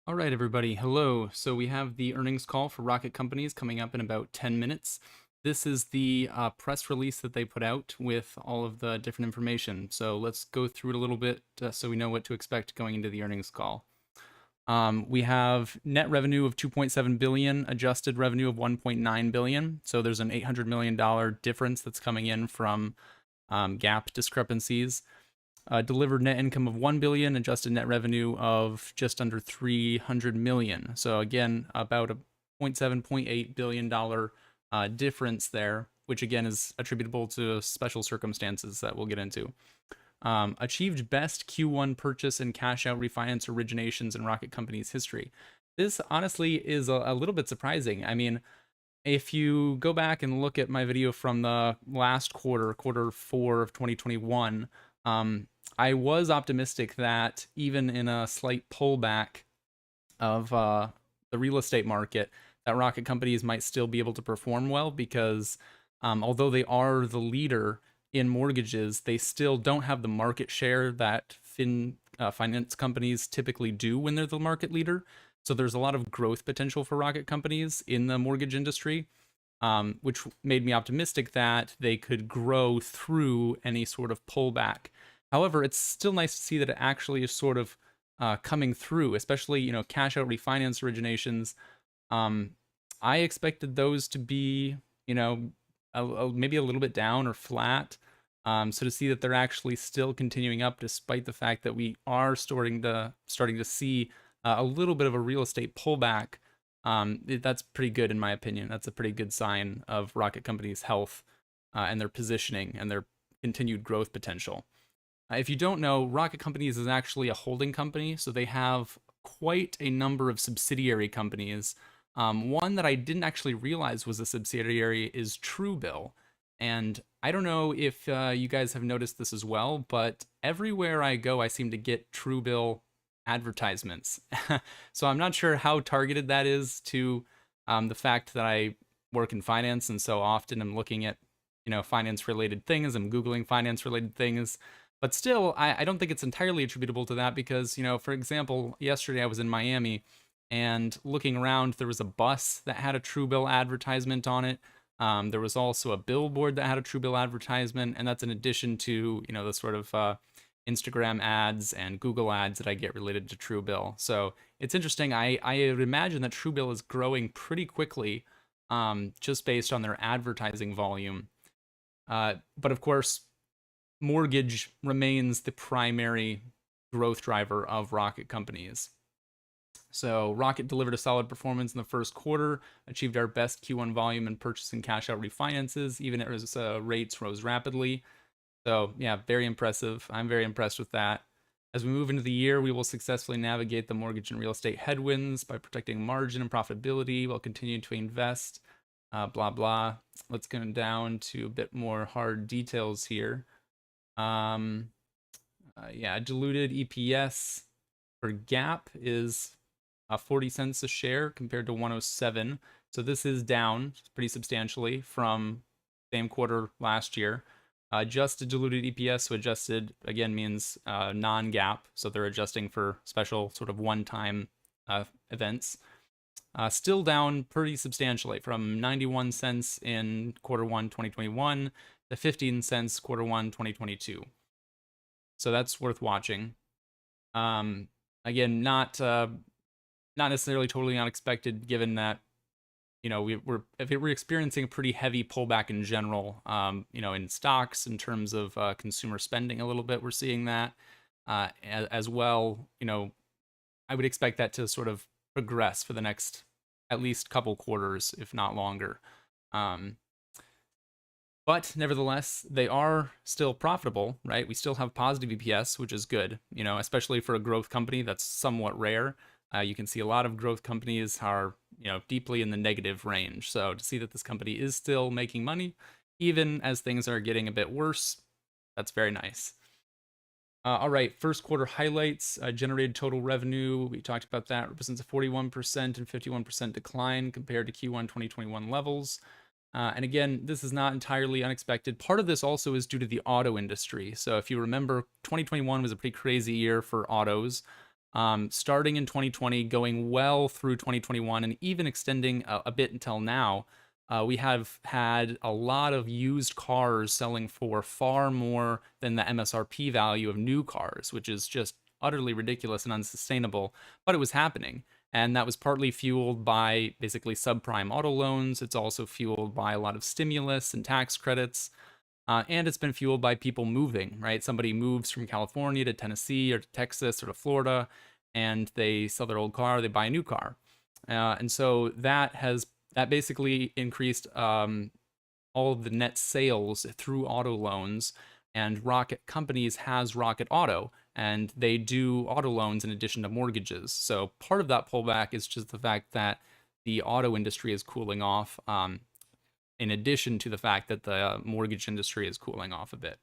All right, everybody. Hello. So we have the earnings call for Rocket Companies coming up in about 10 minutes. This is the press release that they put out with all of the different information. So let's go through it a little bit so we know what to expect going into the earnings call. We have net revenue of 2.7 billion, adjusted revenue of 1.9 billion. So there's an $800 million difference that's coming in from GAAP discrepancies. Delivered net income of 1 billion, adjusted net revenue of just under 300 million. So again, about a 0.7 billion dollar difference there, which again is attributable to special circumstances that we'll get into. Achieved best Q1 purchase and cash out refinance originations in Rocket Company's history. This honestly is a little bit surprising. I mean, if you go back and look at my video from the last quarter 4 of 2021, I was optimistic that even in a slight pullback of the real estate market, that Rocket Companies might still be able to perform well because although they are the leader in mortgages, they still don't have the market share that finance companies typically do when they're the market leader. So there's a lot of growth potential for Rocket Companies in the mortgage industry, which made me optimistic that they could grow through any sort of pullback. However, it's still nice to see that it actually is sort of coming through, especially, cash out refinance originations. I expected those to be, maybe a little bit down or flat. So to see that they're actually still continuing up, despite the fact that we are starting to see a little bit of a real estate pullback, that's pretty good in my opinion. That's a pretty good sign of Rocket Company's health and their positioning and their continued growth potential. If you don't know, Rocket Companies is actually a holding company, so they have quite a number of subsidiary companies. One that I didn't actually realize was a subsidiary is Truebill. And I don't know if you guys have noticed this as well, but everywhere I go, I seem to get Truebill advertisements. So I'm not sure how targeted that is to the fact that I work in finance, and so often I'm looking at, finance related things. I'm Googling finance related things. But still, I don't think it's entirely attributable to that because, for example, yesterday I was in Miami and looking around, there was a bus that had a Truebill advertisement on it. There was also a billboard that had a Truebill advertisement, and that's in addition to, the sort of Instagram ads and Google ads that I get related to Truebill. So it's interesting. I would imagine that Truebill is growing pretty quickly just based on their advertising volume. But of course, mortgage remains the primary growth driver of Rocket Companies. So Rocket delivered a solid performance in the first quarter, achieved our best Q1 volume in purchase and cash out refinances, even as rates rose rapidly. So yeah, very impressive. I'm very impressed with that. As we move into the year, we will successfully navigate the mortgage and real estate headwinds by protecting margin and profitability while continuing to invest. Blah, blah. Let's go down to a bit more hard details here. Yeah, diluted EPS for GAAP is 40 cents a share compared to 107. So this is down pretty substantially from same quarter last year. Adjusted diluted EPS, so adjusted again means non-GAAP, so they're adjusting for special sort of one-time events. Still down pretty substantially from 91 cents in quarter 1 2021 to 15 cents quarter 1 2022. So that's worth watching. Again, not necessarily totally unexpected, given that we're experiencing a pretty heavy pullback in general. In stocks in terms of consumer spending a little bit, we're seeing that as well. I would expect that to sort of progress for the next at least couple quarters, if not longer. But nevertheless, they are still profitable, right? We still have positive EPS, which is good, especially for a growth company. That's somewhat rare. You can see a lot of growth companies are, deeply in the negative range. So to see that this company is still making money, even as things are getting a bit worse, that's very nice. All right, first quarter highlights. Generated total revenue, we talked about that, represents a 41% and 51% decline compared to Q1 2021 levels. And again, this is not entirely unexpected. Part of this also is due to the auto industry. So if you remember, 2021 was a pretty crazy year for autos. starting in 2020, going well through 2021, and even extending a bit until now. We have had a lot of used cars selling for far more than the MSRP value of new cars, which is just utterly ridiculous and unsustainable, but it was happening. And that was partly fueled by basically subprime auto loans. It's also fueled by a lot of stimulus and tax credits. And it's been fueled by people moving, right? Somebody moves from California to Tennessee or to Texas or to Florida, and they sell their old car, they buy a new car. And so that basically increased all of the net sales through auto loans. And Rocket Companies has Rocket Auto, and they do auto loans in addition to mortgages. So part of that pullback is just the fact that the auto industry is cooling off, in addition to the fact that the mortgage industry is cooling off a bit.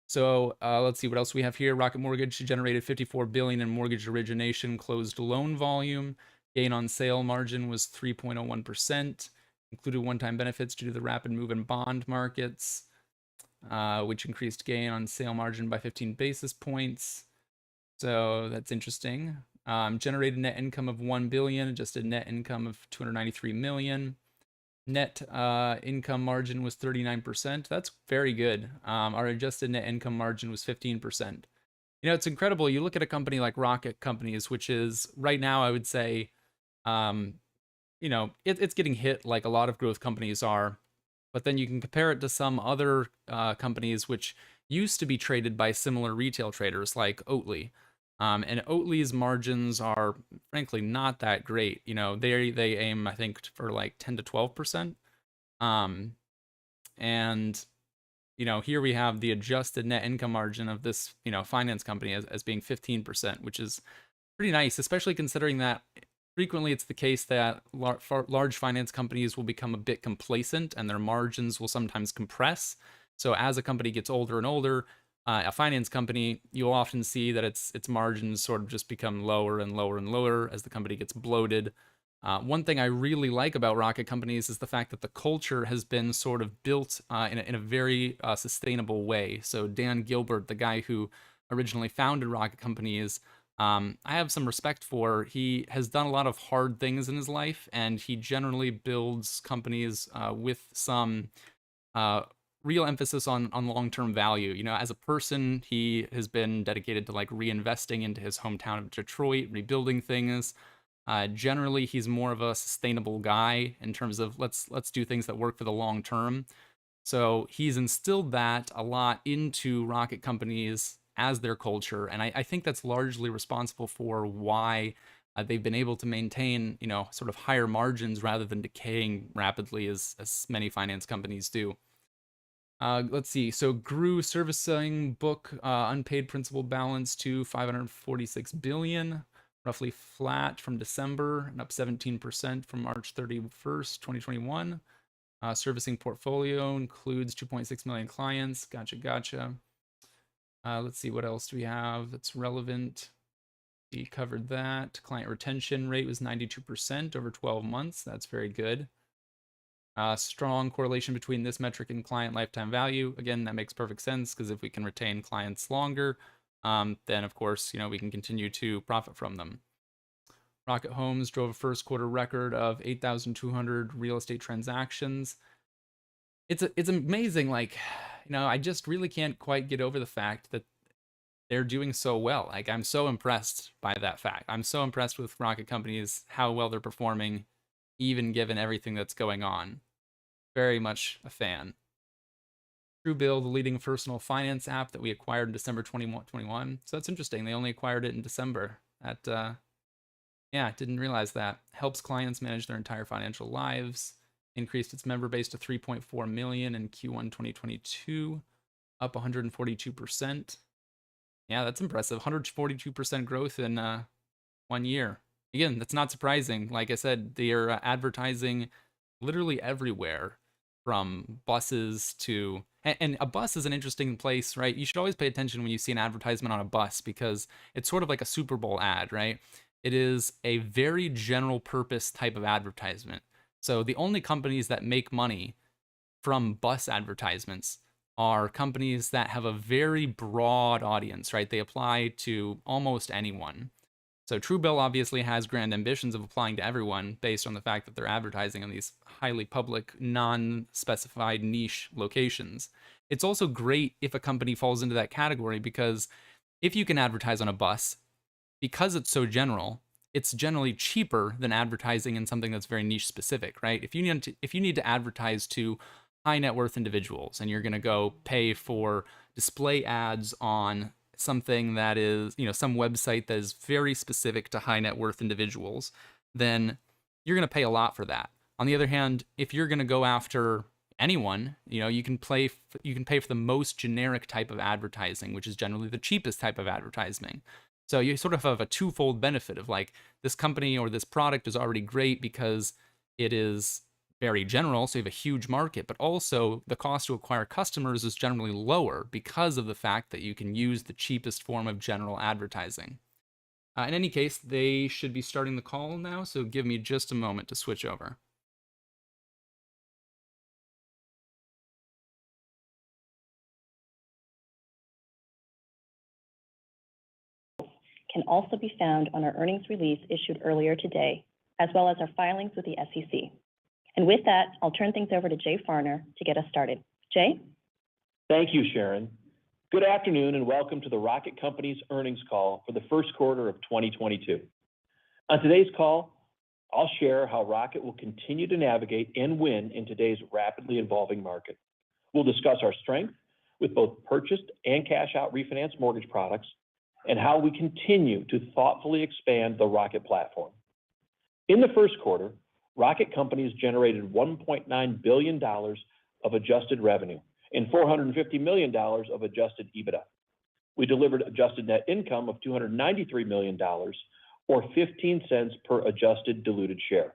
So let's see what else we have here. Rocket Mortgage generated $54 billion in mortgage origination closed loan volume. Gain on sale margin was 3.01%. Included one-time benefits due to the rapid move in bond markets, which increased gain on sale margin by 15 basis points. So that's interesting. Generated net income of $1 billion, adjusted net income of $293 million. Net income margin was 39%. That's very good. Our adjusted net income margin was 15%. You know, it's incredible. You look at a company like Rocket Companies, which is right now, I would say, you know, it's getting hit like a lot of growth companies are. But then you can compare it to some other companies which used to be traded by similar retail traders like Oatly. And Oatly's margins are frankly not that great. You know, they aim, I think, for like 10 to 12%. And you know, here we have the adjusted net income margin of this, you know, finance company as being 15%, which is pretty nice, especially considering that frequently it's the case that large finance companies will become a bit complacent and their margins will sometimes compress. So as a company gets older and older, a finance company, you'll often see that its margins sort of just become lower and lower and lower as the company gets bloated. One thing I really like about Rocket Companies is the fact that the culture has been sort of built in a very sustainable way. So Dan Gilbert, the guy who originally founded Rocket Companies, I have some respect for. He has done a lot of hard things in his life, and he generally builds companies with some real emphasis on long-term value. You know, as a person, he has been dedicated to like reinvesting into his hometown of Detroit, rebuilding things. Generally, he's more of a sustainable guy in terms of let's do things that work for the long term. So he's instilled that a lot into Rocket Companies as their culture, and I think that's largely responsible for why they've been able to maintain, you know, sort of higher margins rather than decaying rapidly as many finance companies do. Let's see. So grew servicing book unpaid principal balance to 546 billion, roughly flat from December and up 17% from March 31st, 2021. Servicing portfolio includes 2.6 million clients. Gotcha. Let's see, what else do we have that's relevant? We covered that. Client retention rate was 92% over 12 months. That's very good. Strong correlation between this metric and client lifetime value. Again, that makes perfect sense because if we can retain clients longer, then of course, you know, we can continue to profit from them. Rocket Homes drove a first quarter record of 8,200 real estate transactions. It's amazing. Like, you know, I just really can't quite get over the fact that they're doing so well. Like, I'm so impressed by that fact. I'm so impressed with Rocket Companies, how well they're performing, even given everything that's going on. Very much a fan. Truebill, the leading personal finance app that we acquired in December 2021. So that's interesting. They only acquired it in December. Yeah, didn't realize that. Helps clients manage their entire financial lives. Increased its member base to 3.4 million in Q1 2022, up 142%. Yeah, that's impressive. 142% growth in 1 year. Again, that's not surprising. Like I said, they are advertising literally everywhere, from buses to... And a bus is an interesting place, right? You should always pay attention when you see an advertisement on a bus because it's sort of like a Super Bowl ad, right? It is a very general purpose type of advertisement. So the only companies that make money from bus advertisements are companies that have a very broad audience, right? They apply to almost anyone. So Truebill obviously has grand ambitions of applying to everyone based on the fact that they're advertising on these highly public, non-specified niche locations. It's also great if a company falls into that category because if you can advertise on a bus, because it's so general, it's generally cheaper than advertising in something that's very niche specific, right? If you need to advertise to high net worth individuals and you're going to go pay for display ads on something that is, some website that is very specific to high net worth individuals, then you're going to pay a lot for that. On the other hand, if you're going to go after anyone, you can pay for the most generic type of advertising, which is generally the cheapest type of advertising. So you sort of have a twofold benefit of like this company or this product is already great because it is very general, so you have a huge market, but also the cost to acquire customers is generally lower because of the fact that you can use the cheapest form of general advertising. In any case, they should be starting the call now, so give me just a moment to switch over. Can also be found on our earnings release issued earlier today, as well as our filings with the SEC. And with that, I'll turn things over to Jay Farner to get us started. Jay? Thank you, Sharon. Good afternoon and welcome to the Rocket Companies earnings call for the first quarter of 2022. On today's call, I'll share how Rocket will continue to navigate and win in today's rapidly evolving market. We'll discuss our strength with both purchased and cash out refinance mortgage products and how we continue to thoughtfully expand the Rocket platform. In the first quarter, Rocket Companies generated $1.9 billion of adjusted revenue and $450 million of adjusted EBITDA. We delivered adjusted net income of $293 million or 15 cents per adjusted diluted share.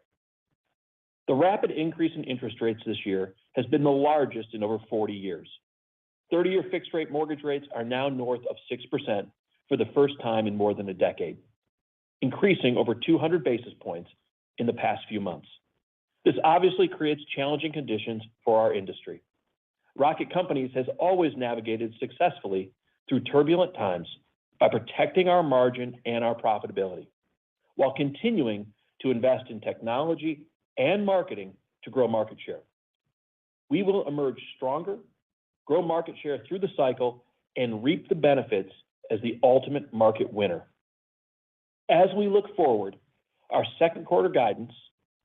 The rapid increase in interest rates this year has been the largest in over 40 years. 30-year fixed rate mortgage rates are now north of 6% for the first time in more than a decade, increasing over 200 basis points in the past few months. This obviously creates challenging conditions for our industry. Rocket Companies has always navigated successfully through turbulent times by protecting our margin and our profitability, while continuing to invest in technology and marketing to grow market share. We will emerge stronger, grow market share through the cycle, and reap the benefits as the ultimate market winner. As we look forward, our second quarter guidance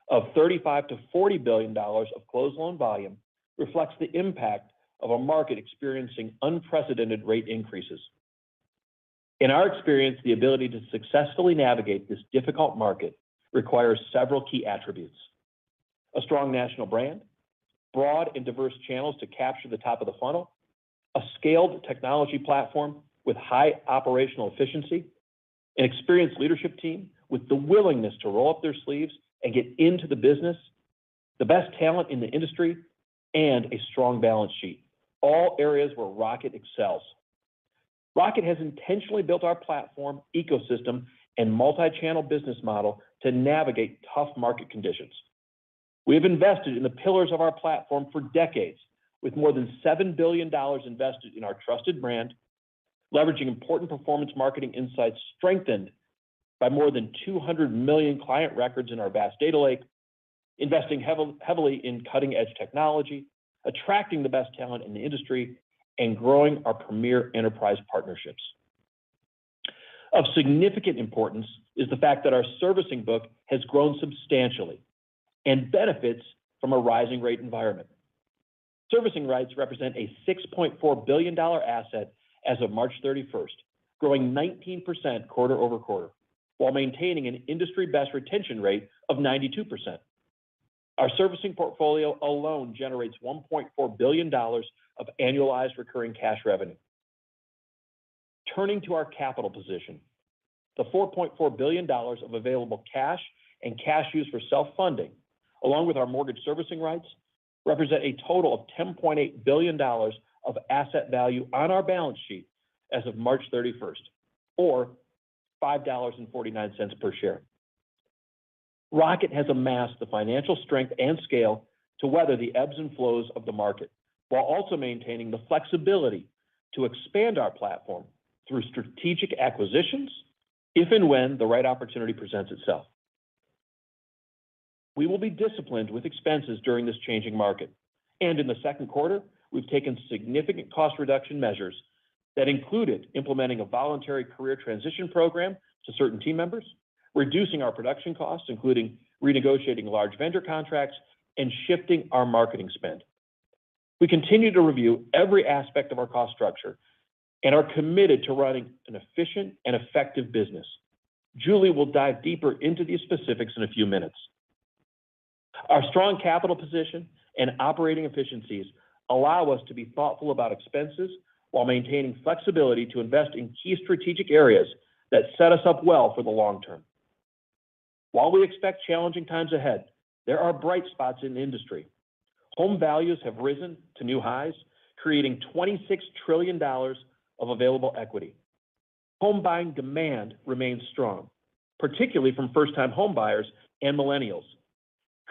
of $35 to $40 billion of closed loan volume reflects the impact of a market experiencing unprecedented rate increases. In our experience, the ability to successfully navigate this difficult market requires several key attributes: a strong national brand, broad and diverse channels to capture the top of the funnel, a scaled technology platform with high operational efficiency, an experienced leadership team with the willingness to roll up their sleeves and get into the business, the best talent in the industry, and a strong balance sheet, all areas where Rocket excels. Rocket has intentionally built our platform, ecosystem, and multi-channel business model to navigate tough market conditions. We have invested in the pillars of our platform for decades, with more than $7 billion invested in our trusted brand, leveraging important performance marketing insights strengthened by more than 200 million client records in our vast data lake, investing heavily in cutting-edge technology, attracting the best talent in the industry, and growing our premier enterprise partnerships. Of significant importance is the fact that our servicing book has grown substantially and benefits from a rising rate environment. Servicing rights represent a $6.4 billion asset as of March 31st, growing 19% quarter over quarter, while maintaining an industry best retention rate of 92%. Our servicing portfolio alone generates $1.4 billion of annualized recurring cash revenue. Turning to our capital position, the $4.4 billion of available cash and cash used for self-funding, along with our mortgage servicing rights, represent a total of $10.8 billion of asset value on our balance sheet as of March 31st, or $5.49 per share. Rocket has amassed the financial strength and scale to weather the ebbs and flows of the market, while also maintaining the flexibility to expand our platform through strategic acquisitions if and when the right opportunity presents itself. We will be disciplined with expenses during this changing market. And in the second quarter, we've taken significant cost reduction measures that included implementing a voluntary career transition program to certain team members, reducing our production costs, including renegotiating large vendor contracts, and shifting our marketing spend. We continue to review every aspect of our cost structure and are committed to running an efficient and effective business. Julie will dive deeper into these specifics in a few minutes. Our strong capital position and operating efficiencies allow us to be thoughtful about expenses while maintaining flexibility to invest in key strategic areas that set us up well for the long term. While we expect challenging times ahead, there are bright spots in the industry. Home values have risen to new highs, creating $26 trillion of available equity. Home buying demand remains strong, particularly from first-time home buyers and millennials,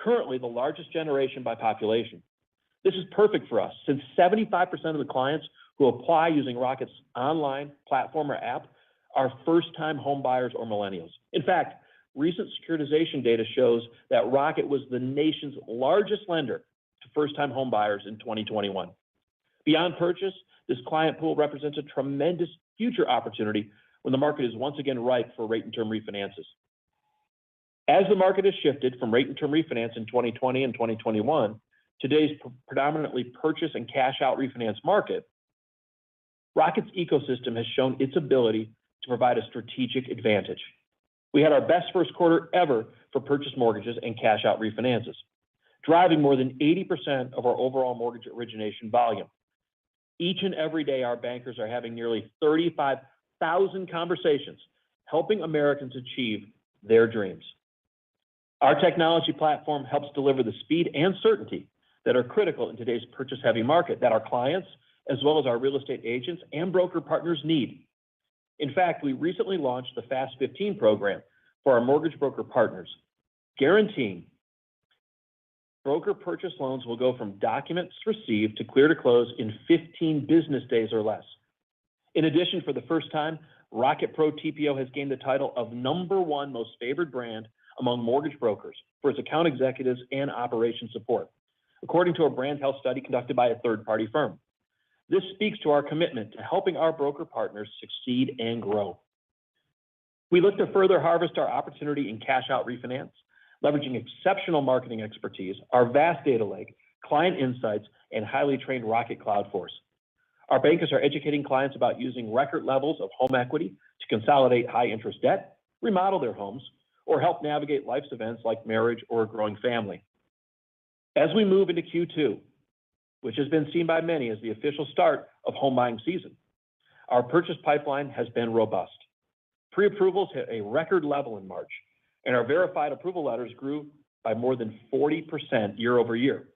currently the largest generation by population. This is perfect for us since 75% of the clients who apply using Rocket's online platform or app are first-time home buyers or millennials. In fact, recent securitization data shows that Rocket was the nation's largest lender to first-time home buyers in 2021. Beyond purchase, this client pool represents a tremendous future opportunity when the market is once again ripe for rate and term refinances. As the market has shifted from rate and term refinance in 2020 and 2021, today's predominantly purchase and cash out refinance market, Rocket's ecosystem has shown its ability to provide a strategic advantage. We had our best first quarter ever for purchase mortgages and cash out refinances, driving more than 80% of our overall mortgage origination volume. Each and every day, our bankers are having nearly 35,000 conversations, helping Americans achieve their dreams. Our technology platform helps deliver the speed and certainty that are critical in today's purchase-heavy market that our clients, as well as our real estate agents and broker partners need. In fact, we recently launched the Fast 15 program for our mortgage broker partners, guaranteeing broker purchase loans will go from documents received to clear to close in 15 business days or less. In addition, for the first time, Rocket Pro TPO has gained the title of #1 most favored brand among mortgage brokers for its account executives and operation support, according to a brand health study conducted by a third-party firm. This speaks to our commitment to helping our broker partners succeed and grow. We look to further harvest our opportunity in cash out refinance, leveraging exceptional marketing expertise, our vast data lake, client insights, and highly trained Rocket Cloud Force. Our bankers are educating clients about using record levels of home equity to consolidate high interest debt, remodel their homes, or help navigate life's events like marriage or a growing family. As we move into Q2, which has been seen by many as the official start of home buying season, our purchase pipeline has been robust. Pre-approvals hit a record level in March, and our verified approval letters grew by more than 40% year over year.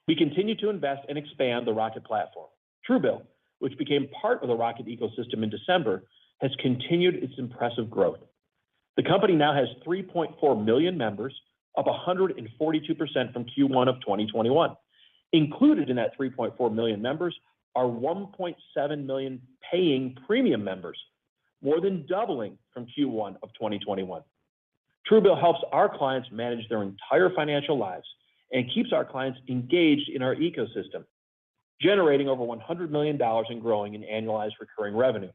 We continue to invest and expand the Rocket platform. Truebill, which became part of the Rocket ecosystem in December, has continued its impressive growth. The company now has 3.4 million members, up 142% from Q1 of 2021. Included in that 3.4 million members are 1.7 million paying premium members, more than doubling from Q1 of 2021. Truebill helps our clients manage their entire financial lives and keeps our clients engaged in our ecosystem, generating over $100 million and growing in annualized recurring revenue.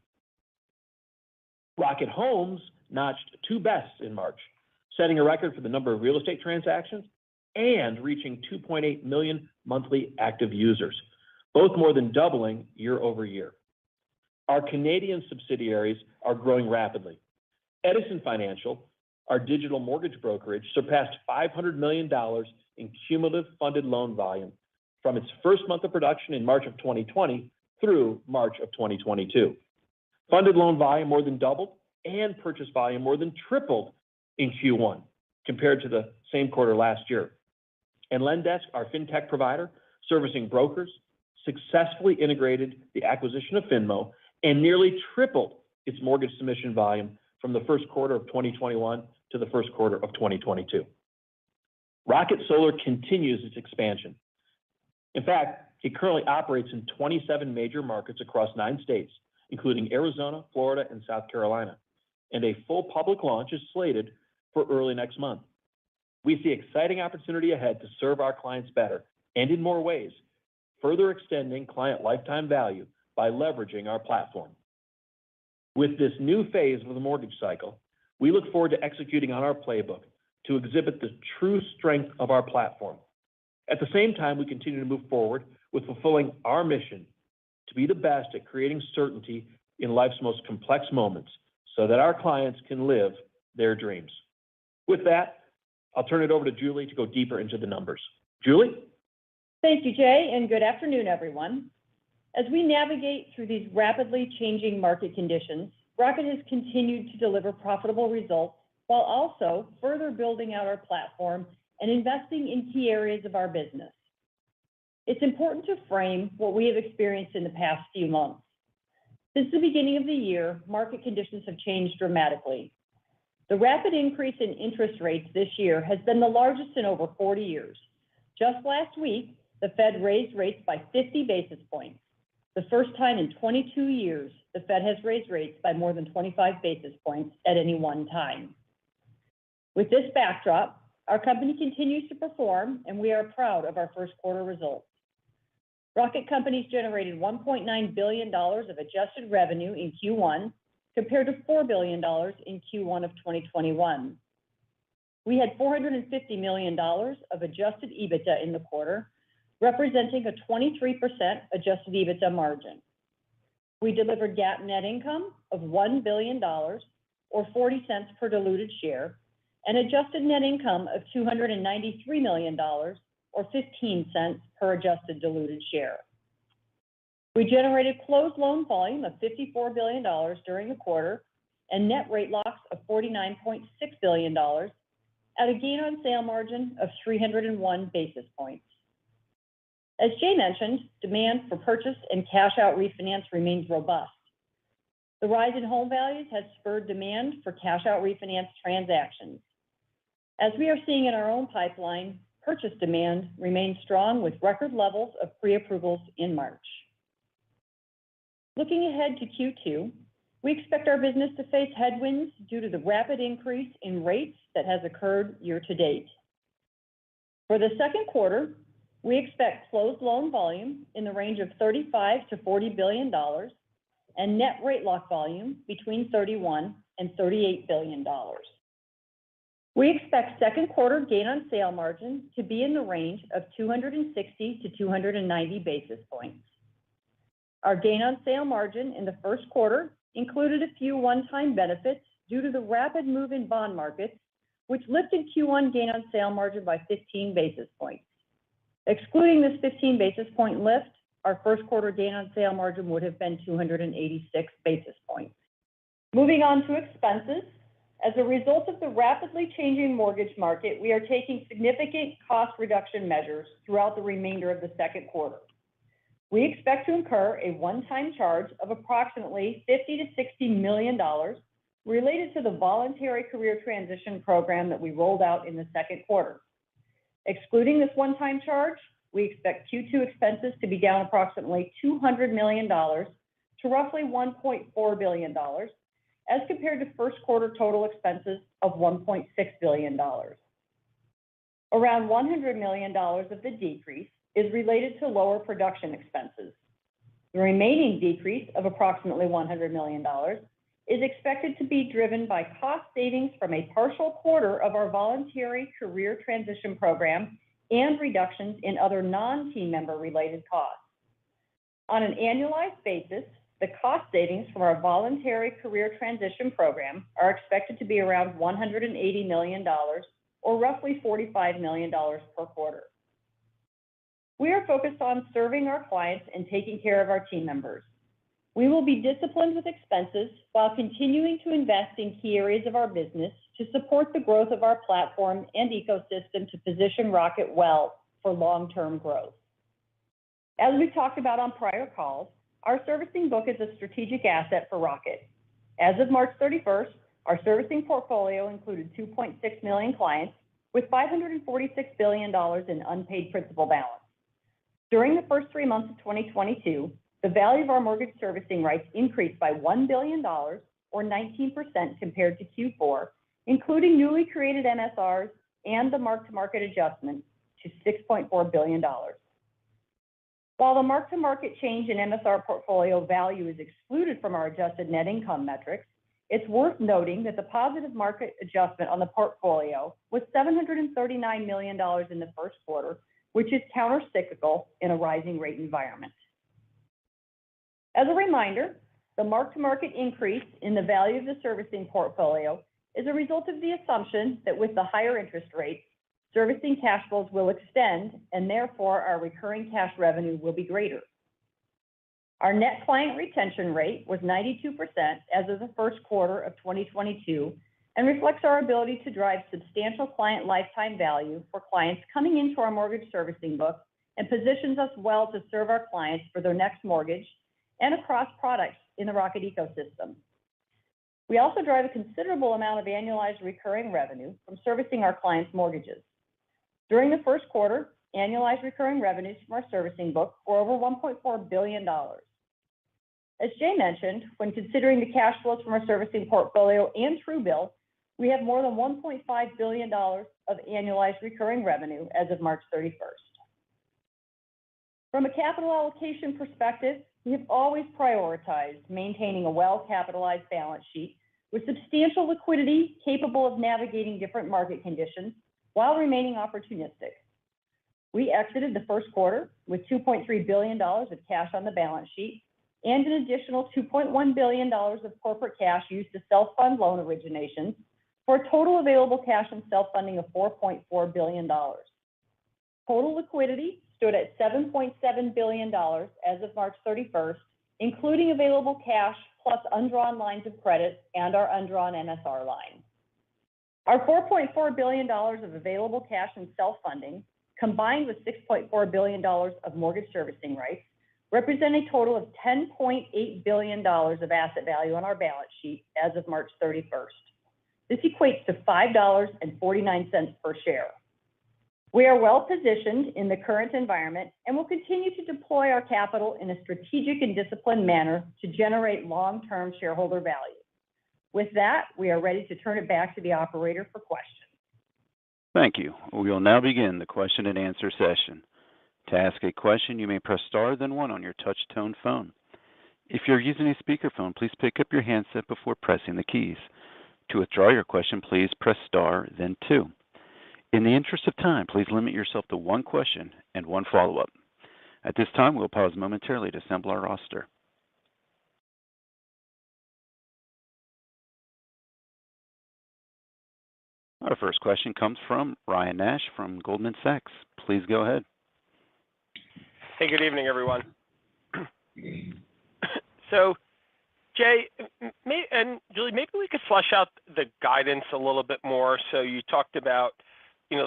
Rocket Homes notched 2 bests in March, setting a record for the number of real estate transactions and reaching 2.8 million monthly active users, both more than doubling year over year. Our Canadian subsidiaries are growing rapidly. Edison Financial, our digital mortgage brokerage, surpassed $500 million in cumulative funded loan volume from its first month of production in March of 2020 through March of 2022. Funded loan volume more than doubled and purchase volume more than tripled in Q1 compared to the same quarter last year. And Lendesk, our fintech provider, servicing brokers, successfully integrated the acquisition of Finmo and nearly tripled its mortgage submission volume from the first quarter of 2021 to the first quarter of 2022. Rocket Solar continues its expansion. In fact, it currently operates in 27 major markets across 9 states, including Arizona, Florida, and South Carolina. and a full public launch is slated for early next month. We see exciting opportunity ahead to serve our clients better and in more ways, further extending client lifetime value by leveraging our platform. With this new phase of the mortgage cycle, we look forward to executing on our playbook to exhibit the true strength of our platform. At the same time, we continue to move forward with fulfilling our mission to be the best at creating certainty in life's most complex moments so that our clients can live their dreams. With that, I'll turn it over to Julie to go deeper into the numbers. Julie? Thank you, Jay, and good afternoon, everyone. As we navigate through these rapidly changing market conditions, Rocket has continued to deliver profitable results while also further building out our platform and investing in key areas of our business. It's important to frame what we have experienced in the past few months. Since the beginning of the year, market conditions have changed dramatically. The rapid increase in interest rates this year has been the largest in over 40 years. Just last week, the Fed raised rates by 50 basis points. The first time in 22 years, the Fed has raised rates by more than 25 basis points at any one time. With this backdrop, our company continues to perform, and we are proud of our first quarter results. Rocket Companies generated $1.9 billion of adjusted revenue in Q1, compared to $4 billion in Q1 of 2021. We had $450 million of adjusted EBITDA in the quarter, representing a 23% adjusted EBITDA margin. We delivered GAAP net income of $1 billion, or 40 cents per diluted share, and adjusted net income of $293 million, or 15 cents per adjusted diluted share. We generated closed loan volume of $54 billion during the quarter and net rate locks of $49.6 billion at a gain on sale margin of 301 basis points. As Jay mentioned, demand for purchase and cash out refinance remains robust. The rise in home values has spurred demand for cash out refinance transactions. As we are seeing in our own pipeline, purchase demand remains strong with record levels of pre-approvals in March. Looking ahead to Q2, we expect our business to face headwinds due to the rapid increase in rates that has occurred year to date. For the second quarter, we expect closed loan volume in the range of $35 to $40 billion and net rate lock volume between $31 and $38 billion. We expect second quarter gain on sale margin to be in the range of 260 to 290 basis points. Our gain on sale margin in the first quarter included a few one-time benefits due to the rapid move in bond markets, which lifted Q1 gain on sale margin by 15 basis points. Excluding this 15 basis point lift, our first quarter gain on sale margin would have been 286 basis points. Moving on to expenses. As a result of the rapidly changing mortgage market, we are taking significant cost reduction measures throughout the remainder of the second quarter. We expect to incur a one-time charge of approximately $50 to $60 million related to the voluntary career transition program that we rolled out in the second quarter. Excluding this one-time charge, we expect Q2 expenses to be down approximately $200 million to roughly $1.4 billion, as compared to first quarter total expenses of $1.6 billion. Around $100 million of the decrease is related to lower production expenses. The remaining decrease of approximately $100 million is expected to be driven by cost savings from a partial quarter of our voluntary career transition program and reductions in other non-team member related costs. On an annualized basis, the cost savings from our voluntary career transition program are expected to be around $180 million, or roughly $45 million per quarter. We are focused on serving our clients and taking care of our team members. We will be disciplined with expenses while continuing to invest in key areas of our business to support the growth of our platform and ecosystem to position Rocket well for long-term growth. As we've talked about on prior calls, our servicing book is a strategic asset for Rocket. As of March 31st, our servicing portfolio included 2.6 million clients with $546 billion in unpaid principal balance. During the first 3 months of 2022, the value of our mortgage servicing rights increased by $1 billion, or 19% compared to Q4, including newly created MSRs and the mark-to-market adjustment to $6.4 billion. While the mark-to-market change in MSR portfolio value is excluded from our adjusted net income metrics, it's worth noting that the positive market adjustment on the portfolio was $739 million in the first quarter, which is countercyclical in a rising rate environment. As a reminder, the mark-to-market increase in the value of the servicing portfolio is a result of the assumption that with the higher interest rates, servicing cash flows will extend and therefore our recurring cash revenue will be greater. Our net client retention rate was 92% as of the first quarter of 2022 and reflects our ability to drive substantial client lifetime value for clients coming into our mortgage servicing book and positions us well to serve our clients for their next mortgage and across products in the Rocket ecosystem. We also drive a considerable amount of annualized recurring revenue from servicing our clients' mortgages. During the first quarter, annualized recurring revenues from our servicing book were over $1.4 billion. As Jay mentioned, when considering the cash flows from our servicing portfolio and Truebill, we have more than $1.5 billion of annualized recurring revenue as of March 31st. From a capital allocation perspective, we have always prioritized maintaining a well-capitalized balance sheet with substantial liquidity capable of navigating different market conditions while remaining opportunistic. We exited the first quarter with $2.3 billion of cash on the balance sheet and an additional $2.1 billion of corporate cash used to self-fund loan originations for a total available cash and self-funding of $4.4 billion. Total liquidity stood at $7.7 billion as of March 31st, including available cash plus undrawn lines of credit and our undrawn MSR line. Our $4.4 billion of available cash and self-funding, combined with $6.4 billion of mortgage servicing rights, represent a total of $10.8 billion of asset value on our balance sheet as of March 31st. This equates to $5.49 per share. We are well positioned in the current environment and will continue to deploy our capital in a strategic and disciplined manner to generate long-term shareholder value. With that, we are ready to turn it back to the operator for questions. Thank you. We will now begin the question and answer session. To ask a question, you may press star then one on your touch tone phone. If you're using a speakerphone, please pick up your handset before pressing the keys. To withdraw your question, please press star then two. In the interest of time, please limit yourself to one question and one follow-up. At this time, we'll pause momentarily to assemble our roster. Our first question comes from Ryan Nash from Goldman Sachs. Please go ahead. Hey, good evening, everyone. So, Jay and Julie, maybe we could flesh out the guidance a little bit more. So you talked about,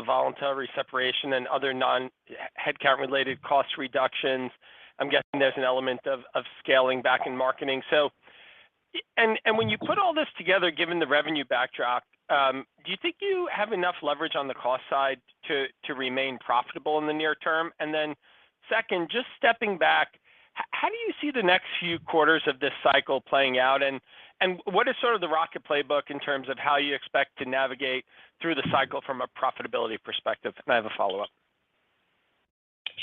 voluntary separation and other non-headcount related cost reductions. I'm guessing there's an element of scaling back in marketing. So, and when you put all this together, given the revenue backdrop, do you think you have enough leverage on the cost side to remain profitable in the near term? And then second, just stepping back, how do you see the next few quarters of this cycle playing out? And what is sort of the Rocket playbook in terms of how you expect to navigate through the cycle from a profitability perspective? And I have a follow-up.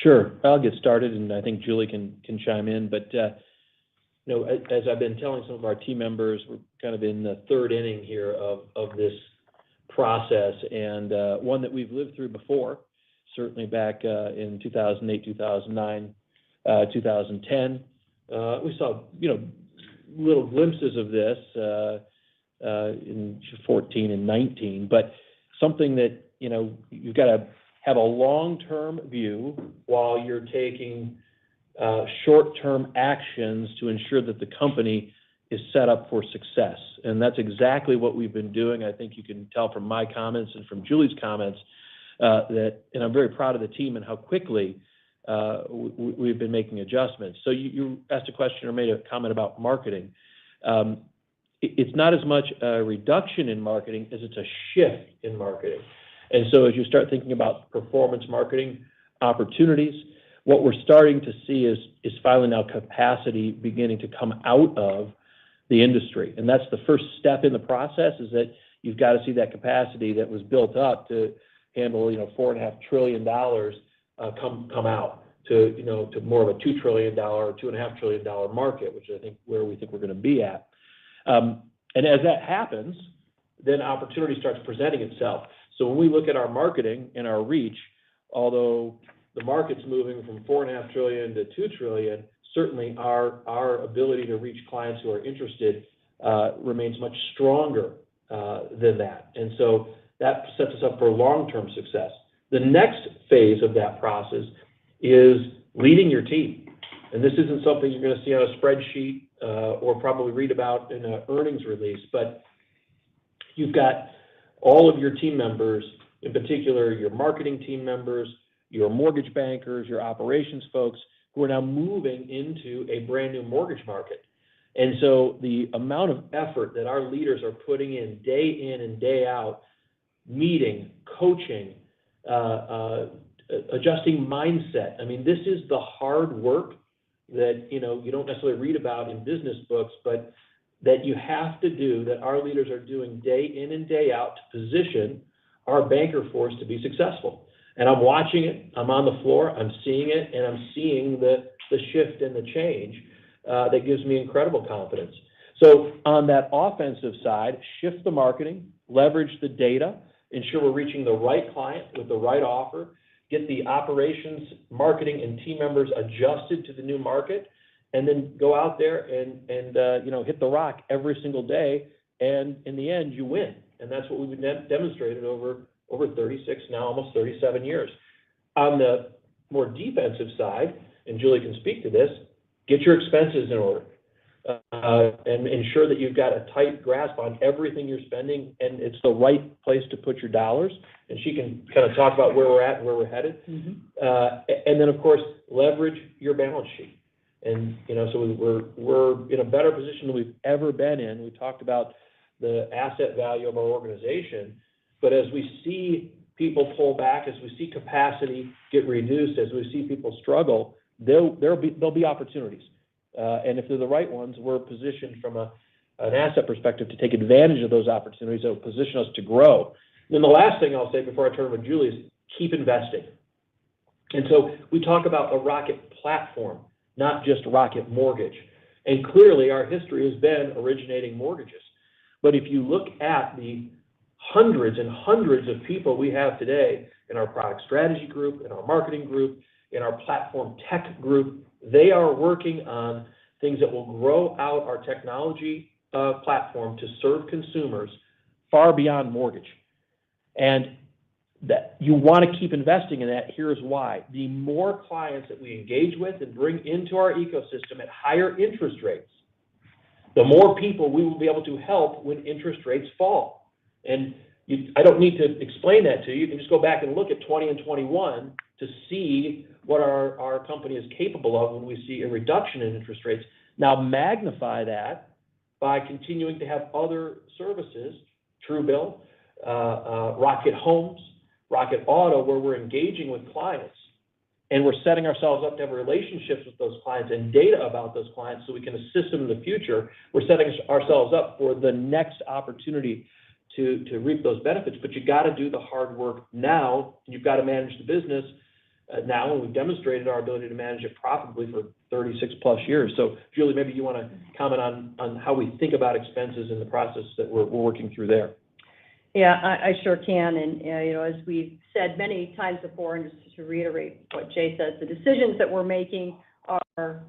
Sure. I'll get started, and I think Julie can chime in. But as I've been telling some of our team members, we're kind of in the third inning here of this process, and one that we've lived through before. Certainly back in 2008, 2009, 2010, we saw little glimpses of this in 14 and 19, but something that you've got to have a long-term view while you're taking short-term actions to ensure that the company is set up for success. And that's exactly what we've been doing. I think you can tell from my comments and from Julie's comments and I'm very proud of the team and how quickly we've been making adjustments. So you asked a question or made a comment about marketing. It's not as much a reduction in marketing as it's a shift in marketing. And so as you start thinking about performance marketing opportunities, what we're starting to see is finally now capacity beginning to come out of the industry. And that's the first step in the process, is that you've got to see that capacity that was built up to handle, $4.5 trillion come out to more of a $2 trillion or $2.5 trillion market, which I think where we think we're going to be at. And as that happens, then opportunity starts presenting itself. So when we look at our marketing and our reach, although the market's moving from $4.5 trillion to $2 trillion, certainly our ability to reach clients who are interested remains much stronger than that. And so that sets us up for long-term success. The next phase of that process is leading your team. And this isn't something you're going to see on a spreadsheet or probably read about in an earnings release, but you've got all of your team members, in particular your marketing team members, your mortgage bankers, your operations folks, who are now moving into a brand new mortgage market. And so the amount of effort that our leaders are putting in and day out, meeting, coaching, adjusting mindset. I mean, this is the hard work that you don't necessarily read about in business books, but that you have to do, that our leaders are doing day in and day out to position our banker force to be successful. And I'm watching it, I'm on the floor, I'm seeing it, and I'm seeing the shift and the change that gives me incredible confidence. So on that offensive side, shift the marketing, leverage the data, ensure we're reaching the right client with the right offer, get the operations, marketing, and team members adjusted to the new market, and then go out there and hit the rock every single day. And in the end, you win. And that's what we've demonstrated over 36, now almost 37 years. On the more defensive side, and Julie can speak to this, get your expenses in order and ensure that you've got a tight grasp on everything you're spending and it's the right place to put your dollars. And she can kind of talk about where we're at and where we're headed. And then, of course, leverage your balance sheet. And, so we're in a better position than we've ever been in. We talked about the asset value of our organization, but as we see people pull back, as we see capacity get reduced, as we see people struggle, there'll be opportunities. And if they're the right ones, we're positioned from an asset perspective to take advantage of those opportunities that will position us to grow. And then the last thing I'll say before I turn it over to Julie is keep investing. And so we talk about a Rocket platform, not just Rocket Mortgage. And clearly our history has been originating mortgages. But if you look at the hundreds and hundreds of people we have today in our product strategy group, in our marketing group, in our platform tech group, they are working on things that will grow out our technology platform to serve consumers far beyond mortgage. And that you want to keep investing in that. Here's why. The more clients that we engage with and bring into our ecosystem at higher interest rates, the more people we will be able to help when interest rates fall. And I don't need to explain that to you. You can just go back and look at 20 and 21 to see what our company is capable of when we see a reduction in interest rates. Now magnify that by continuing to have other services, Truebill, Rocket Homes, Rocket Auto, where we're engaging with clients and we're setting ourselves up to have relationships with those clients and data about those clients so we can assist them in the future. We're setting ourselves up for the next opportunity to reap those benefits. But you got to do the hard work now, and you've got to manage the business now, and we've demonstrated our ability to manage it profitably for 36 plus years. So Julie, maybe you want to comment on how we think about expenses in the process that we're working through there. Yeah, I sure can. And, as we've said many times before, and just to reiterate what Jay says, the decisions that we're making are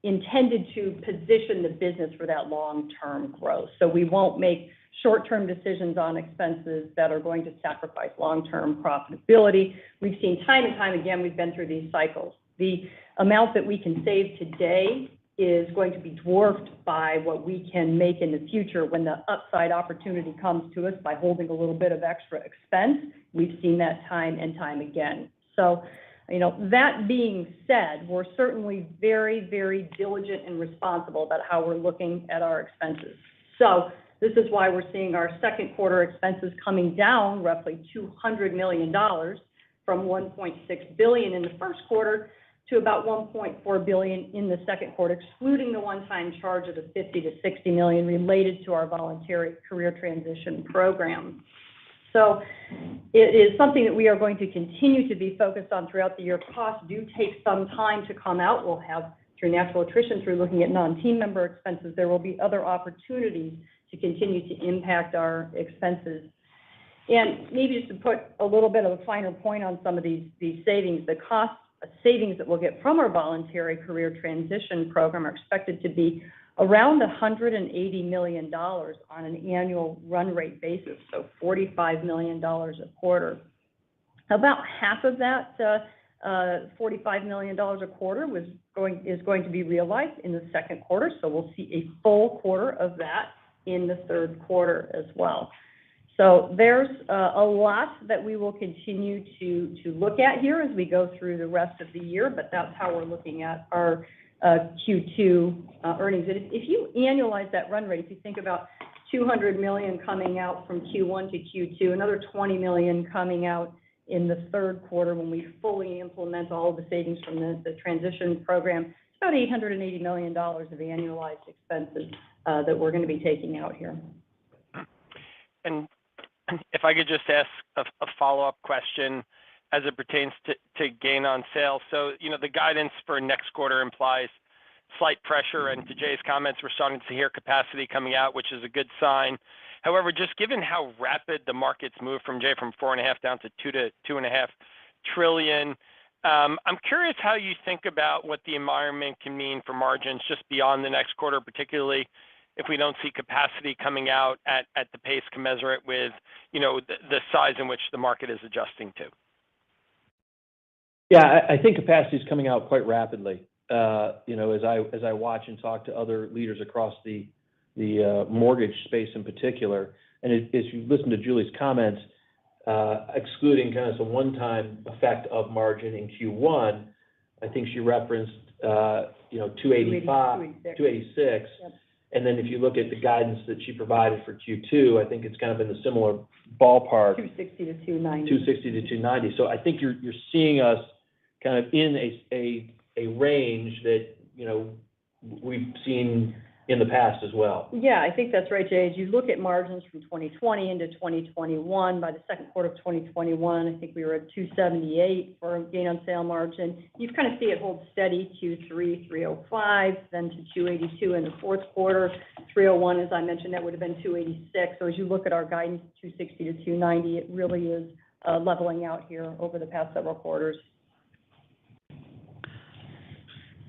intended to position the business for that long-term growth. So we won't make short-term decisions on expenses that are going to sacrifice long-term profitability. We've seen time and time again, we've been through these cycles. The amount that we can save today is going to be dwarfed by what we can make in the future when the upside opportunity comes to us by holding a little bit of extra expense. We've seen that time and time again. So, that being said, we're certainly very, very diligent and responsible about how we're looking at our expenses. So this is why we're seeing our second quarter expenses coming down roughly $200 million from $1.6 billion in the first quarter to about $1.4 billion in the second quarter, excluding the one-time charge of the $50 to $60 million related to our voluntary career transition program. So it is something that we are going to continue to be focused on throughout the year. Costs do take some time to come out. We'll have, through natural attrition, through looking at non-team member expenses, there will be other opportunities to continue to impact our expenses. And maybe just to put a little bit of a finer point on some of these savings, the cost savings that we'll get from our voluntary career transition program are expected to be around $180 million on an annual run rate basis, so $45 million a quarter. About half of that $45 million a quarter is going to be realized in the second quarter, so we'll see a full quarter of that in the third quarter as well. So there's a lot that we will continue to look at here as we go through the rest of the year, but that's how we're looking at our Q2 earnings. And if you annualize that run rate, if you think about $200 million coming out from Q1 to Q2, another $20 million coming out in the third quarter when we fully implement all of the savings from the transition program, it's about $880 million of annualized expenses that we're going to be taking out here. And if I could just ask a follow-up question as it pertains to gain on sale. So, the guidance for next quarter implies slight pressure, and to Jay's comments, we're starting to hear capacity coming out, which is a good sign. However, just given how rapid the market's moved from 4.5 down to 2.5 trillion, I'm curious how you think about what the environment can mean for margins just beyond the next quarter, particularly if we don't see capacity coming out at the pace commensurate with, the size in which the market is adjusting to. Yeah, I think capacity is coming out quite rapidly. As I watch and talk to other leaders across the mortgage space in particular, and as you listen to Julie's comments, excluding kind of some one-time effect of margin in Q1, I think she referenced 285, 286. Yep. And then if you look at the guidance that she provided for Q2, I think it's kind of in the similar ballpark. 260 to 290. 260 to 290. So I think you're seeing us kind of in a range that we've seen in the past as well. Yeah, I think that's right, Jay. As you look at margins from 2020 into 2021, by the second quarter of 2021, I think we were at 278 for gain on sale margin. You kind of see it hold steady, Q3, 305, then to 282 in the fourth quarter. 301, as I mentioned, that would have been 286. So as you look at our guidance, 260 to 290, it really is leveling out here over the past several quarters.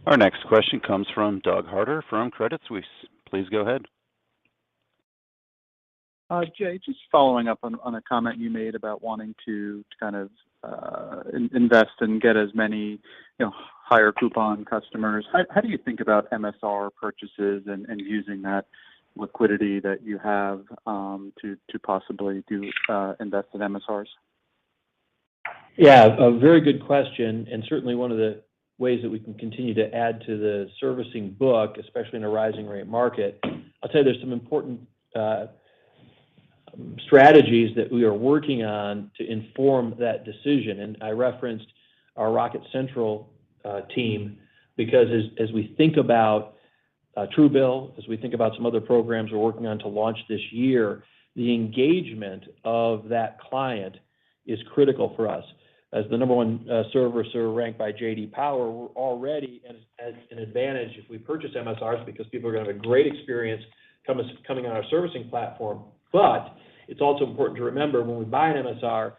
Our next question comes from Doug Harter from Credit Suisse. Please go ahead. Jay, just following up on a comment you made about wanting to kind of invest and get as many higher coupon customers. How do you think about MSR purchases and using that liquidity that you have to possibly invest in MSRs? Yeah, a very good question, and certainly one of the ways that we can continue to add to the servicing book, especially in a rising rate market. I'll tell you there's some important strategies that we are working on to inform that decision. And I referenced our Rocket Central team because as we think about Truebill, as we think about some other programs we're working on to launch this year, the engagement of that client is critical for us. As the number one servicer ranked by J.D. Power, we're already at an advantage if we purchase MSRs because people are going to have a great experience coming on our servicing platform. But it's also important to remember when we buy an MSR,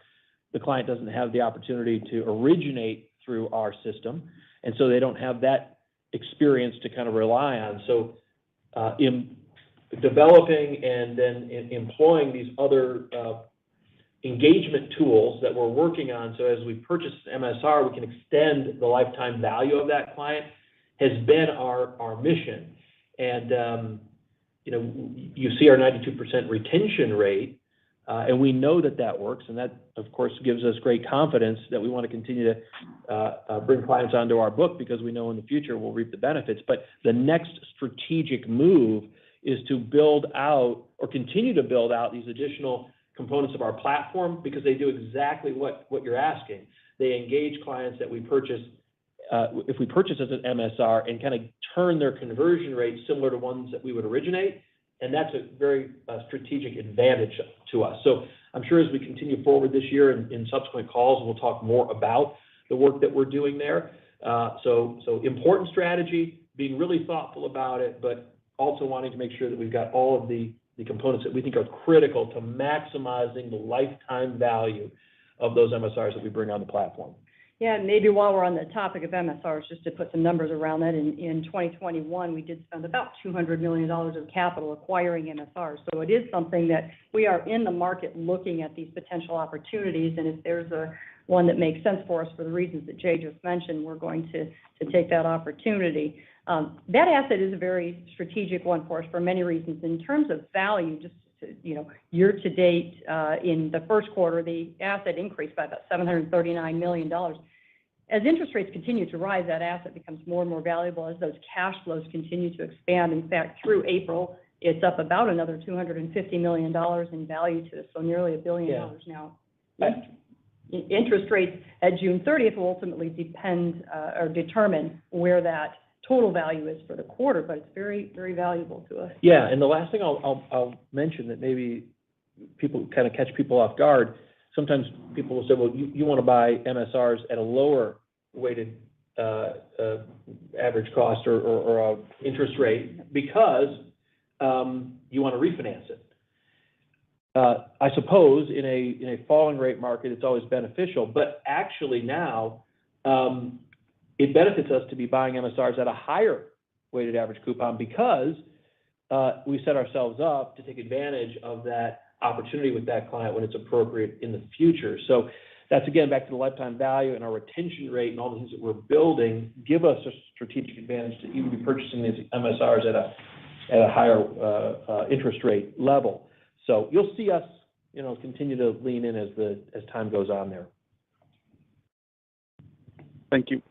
the client doesn't have the opportunity to originate through our system, and so they don't have that experience to kind of rely on. So in developing and then employing these other engagement tools that we're working on, so as we purchase MSR, we can extend the lifetime value of that client, has been our mission. And you see our 92% retention rate, and we know that works, and that of course gives us great confidence that we want to continue to bring clients onto our book because we know in the future we'll reap the benefits. But the next strategic move is to build out or continue to build out these additional components of our platform because they do exactly what you're asking. They engage clients that we purchase if we purchase as an MSR and kind of turn their conversion rate similar to ones that we would originate, and that's a very strategic advantage to us. So I'm sure as we continue forward this year in subsequent calls, we'll talk more about the work that we're doing there. So important strategy, being really thoughtful about it, but also wanting to make sure that we've got all of the components that we think are critical to maximizing the lifetime value of those MSRs that we bring on the platform. Yeah, and maybe while we're on the topic of MSRs, just to put some numbers around that, in 2021, we did spend about $200 million of capital acquiring MSRs. So it is something that we are in the market looking at these potential opportunities, and if there's one that makes sense for us for the reasons that Jay just mentioned, we're going to take that opportunity. That asset is a very strategic one for us for many reasons. In terms of value, just year to date, in the first quarter, the asset increased by about $739 million. As interest rates continue to rise, that asset becomes more and more valuable as those cash flows continue to expand. In fact, through April, it's up about another $250 million in value to us, so nearly $1 billion now. Interest rates at June 30th will ultimately depend or determine where that total value is for the quarter, but it's very, very valuable to us. Yeah, and the last thing I'll mention that maybe people kind of catch people off guard. Sometimes people will say, well, you want to buy MSRs at a lower weighted average cost or interest rate because you want to refinance it. I suppose in a falling rate market, it's always beneficial, but actually now it benefits us to be buying MSRs at a higher weighted average coupon because we set ourselves up to take advantage of that opportunity with that client when it's appropriate in the future. So that's, again, back to the lifetime value and our retention rate and all the things that we're building give us a strategic advantage to even be purchasing these MSRs at a higher interest rate level. So you'll see us, continue to lean in as time goes on there. Thank you.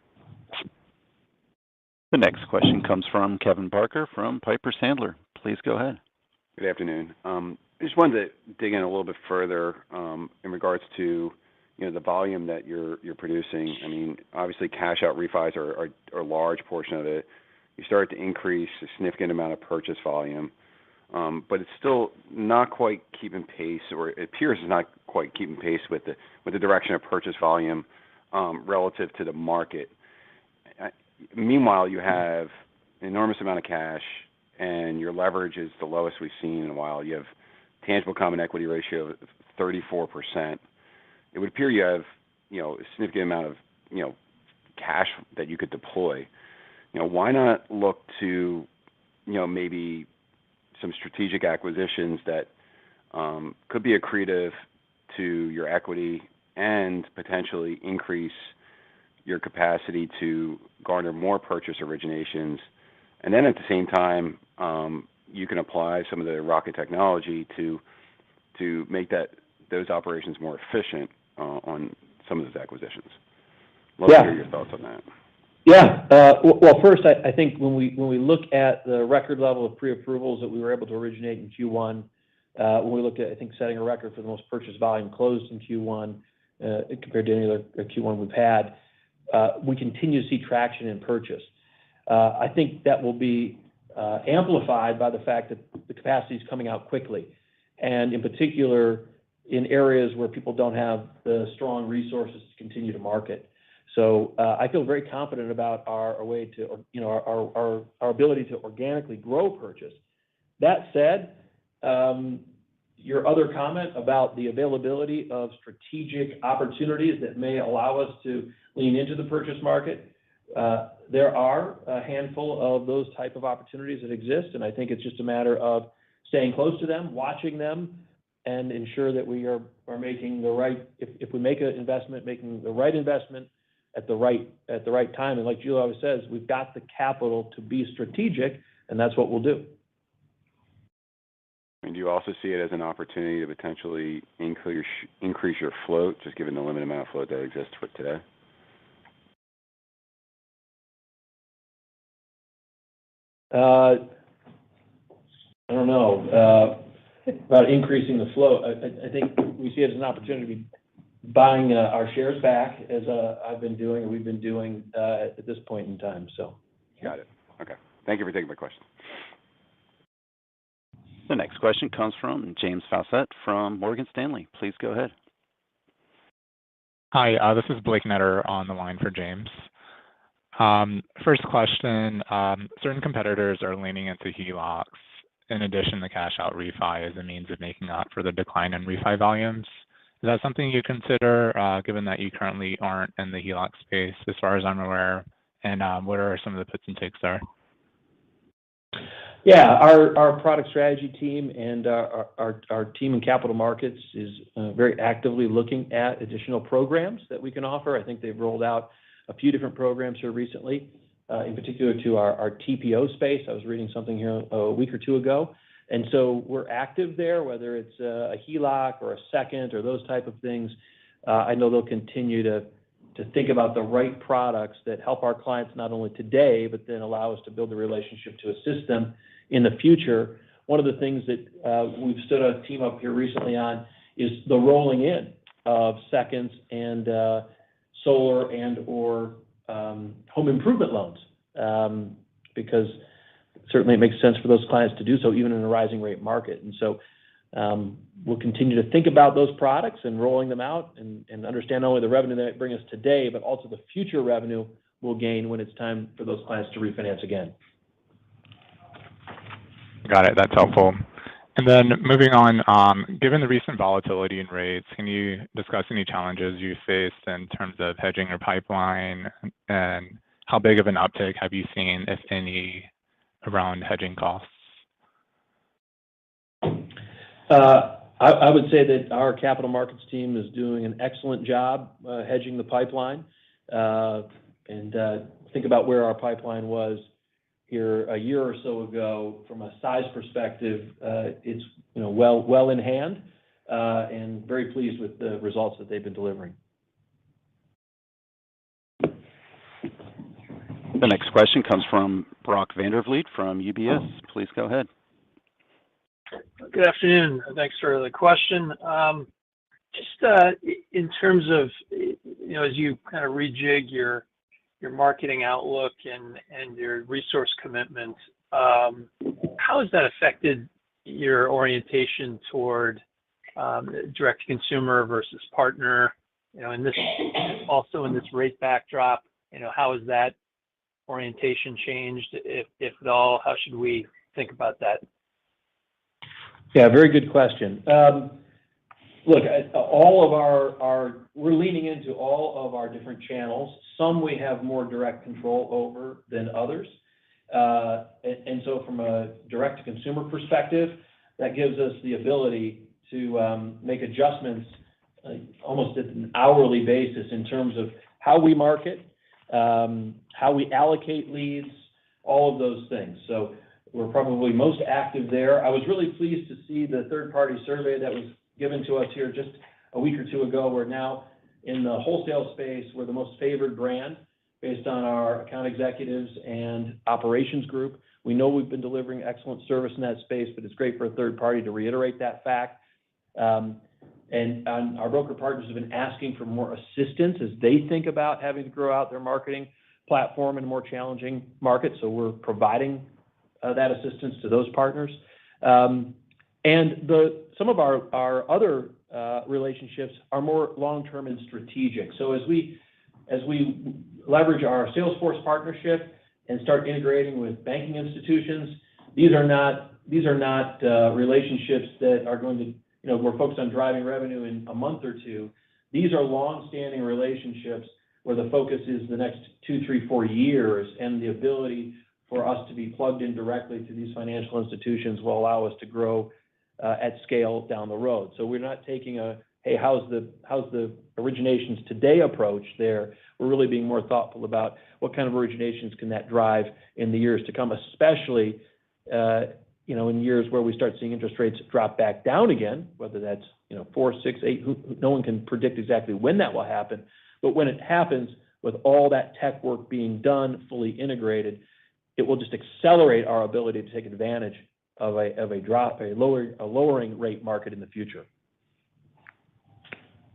The next question comes from Kevin Barker from Piper Sandler. Please go ahead. Good afternoon. I just wanted to dig in a little bit further in regards to the volume that you're producing. I mean, obviously cash out refis are a large portion of it. You started to increase a significant amount of purchase volume, but it's still not quite keeping pace, or it appears it's not quite keeping pace with the direction of purchase volume relative to the market. Meanwhile, you have an enormous amount of cash, and your leverage is the lowest we've seen in a while. You have tangible common equity ratio of 34%. It would appear you have, a significant amount of, cash that you could deploy. Why not look to, maybe some strategic acquisitions that could be accretive to your equity and potentially increase your capacity to garner more purchase originations, and then at the same time, you can apply some of the Rocket technology to make those operations more efficient on some of those acquisitions. Love to hear your thoughts on that. Yeah. Well, first, I think when we look at the record level of pre-approvals that we were able to originate in Q1, when we look at, I think, setting a record for the most purchase volume closed in Q1 compared to any other Q1 we've had, we continue to see traction in purchase. I think that will be amplified by the fact that the capacity is coming out quickly, and in particular in areas where people don't have the strong resources to continue to market. So I feel very confident about our way to, our ability to organically grow purchase. That said, your other comment about the availability of strategic opportunities that may allow us to lean into the purchase market, there are a handful of those type of opportunities that exist, and I think it's just a matter of staying close to them, watching them, and ensure that we are making the right, if we make an investment, making the right investment at the right time. And like Julie always says, we've got the capital to be strategic, and that's what we'll do. And do you also see it as an opportunity to potentially increase your float, just given the limited amount of float that exists for today? I don't know about increasing the float. I think we see it as an opportunity to be buying our shares back as I've been doing, or we've been doing at this point in time. So. Got it. Okay. Thank you for taking my question. The next question comes from James Faucette from Morgan Stanley. Please go ahead. Hi, this is Blake Netter on the line for James. First question, certain competitors are leaning into HELOCs. In addition, the cash out refi is a means of making up for the decline in refi volumes. Is that something you consider, given that you currently aren't in the HELOC space, as far as I'm aware? And what are some of the puts and takes there? Yeah, our product strategy team and our team in capital markets is very actively looking at additional programs that we can offer. I think they've rolled out a few different programs here recently, in particular to our TPO space. I was reading something here a week or two ago. And so we're active there, whether it's a HELOC or a second or those type of things. I know they'll continue to think about the right products that help our clients not only today, but then allow us to build a relationship to assist them in the future. One of the things that we've stood a team up here recently on is the rolling in of seconds and solar and or home improvement loans, because certainly it makes sense for those clients to do so even in a rising rate market. And so we'll continue to think about those products and rolling them out and understand not only the revenue that bring us today, but also the future revenue we'll gain when it's time for those clients to refinance again. Got it. That's helpful. And then moving on, given the recent volatility in rates, can you discuss any challenges you faced in terms of hedging your pipeline, and how big of an uptick have you seen, if any, around hedging costs? I would say that our capital markets team is doing an excellent job hedging the pipeline. And think about where our pipeline was here a year or so ago. From a size perspective, it's well in hand, and very pleased with the results that they've been delivering. The next question comes from Brock Vandervliet from UBS. Please go ahead. Good afternoon. Thanks for the question. Just in terms of, as you kind of rejig your marketing outlook and your resource commitment, how has that affected your orientation toward direct to consumer versus partner? In this rate backdrop, how has that orientation changed, if at all? How should we think about that? Yeah, very good question. Look, all of we're leaning into all of our different channels. Some we have more direct control over than others. And so from a direct to consumer perspective, that gives us the ability to make adjustments almost at an hourly basis in terms of how we market, how we allocate leads, all of those things. So we're probably most active there. I was really pleased to see the third-party survey that was given to us here just a week or two ago. We're now in the wholesale space. We're the most favored brand based on our account executives and operations group. We know we've been delivering excellent service in that space, but it's great for a third party to reiterate that fact. And our broker partners have been asking for more assistance as they think about having to grow out their marketing platform in a more challenging market. So we're providing that assistance to those partners. And some of our other relationships are more long-term and strategic. So as we leverage our Salesforce partnership and start integrating with banking institutions, these are not relationships that are going to, we're focused on driving revenue in a month or two. These are long-standing relationships where the focus is the next 2, 3, 4 years, and the ability for us to be plugged in directly to these financial institutions will allow us to grow at scale down the road. So we're not taking hey, how's the originations today approach there? We're really being more thoughtful about what kind of originations can that drive in the years to come, especially in years where we start seeing interest rates drop back down again, whether that's 4, 6, 8. No one can predict exactly when that will happen, but when it happens, with all that tech work being done, fully integrated, it will just accelerate our ability to take advantage of a lowering rate market in the future.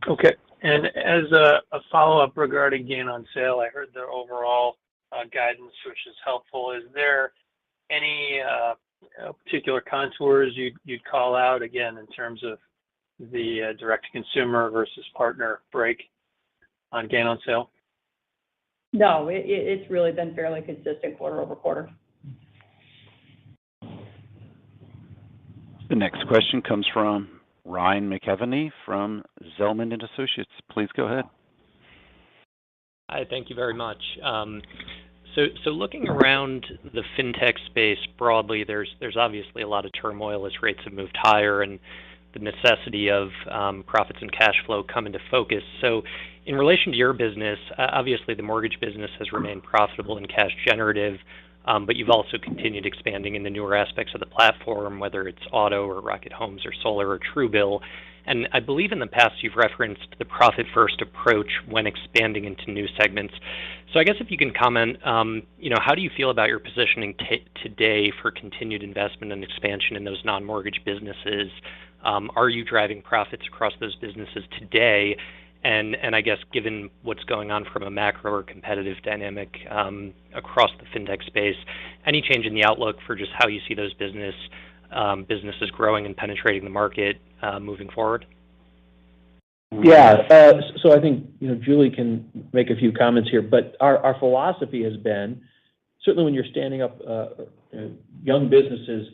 Okay. And as a follow-up regarding gain on sale, I heard the overall guidance, which is helpful. Is there any particular contours you'd call out, again, in terms of the direct-to-consumer versus partner break on gain on sale? No, it's really been fairly consistent quarter over quarter. The next question comes from Ryan McKeveny from Zelman & Associates. Please go ahead. Hi, thank you very much. So looking around the fintech space broadly, there's obviously a lot of turmoil as rates have moved higher and the necessity of profits and cash flow come into focus. So in relation to your business, obviously the mortgage business has remained profitable and cash generative, but you've also continued expanding in the newer aspects of the platform, whether it's auto or Rocket Homes or solar or Truebill. And I believe in the past you've referenced the profit-first approach when expanding into new segments. So I guess if you can comment, how do you feel about your positioning today for continued investment and expansion in those non-mortgage businesses? Are you driving profits across those businesses today? And I guess given what's going on from a macro or competitive dynamic across the fintech space, any change in the outlook for just how you see those businesses growing and penetrating the market moving forward? Yeah, so I think Julie can make a few comments here, but our philosophy has been certainly when you're standing up young businesses,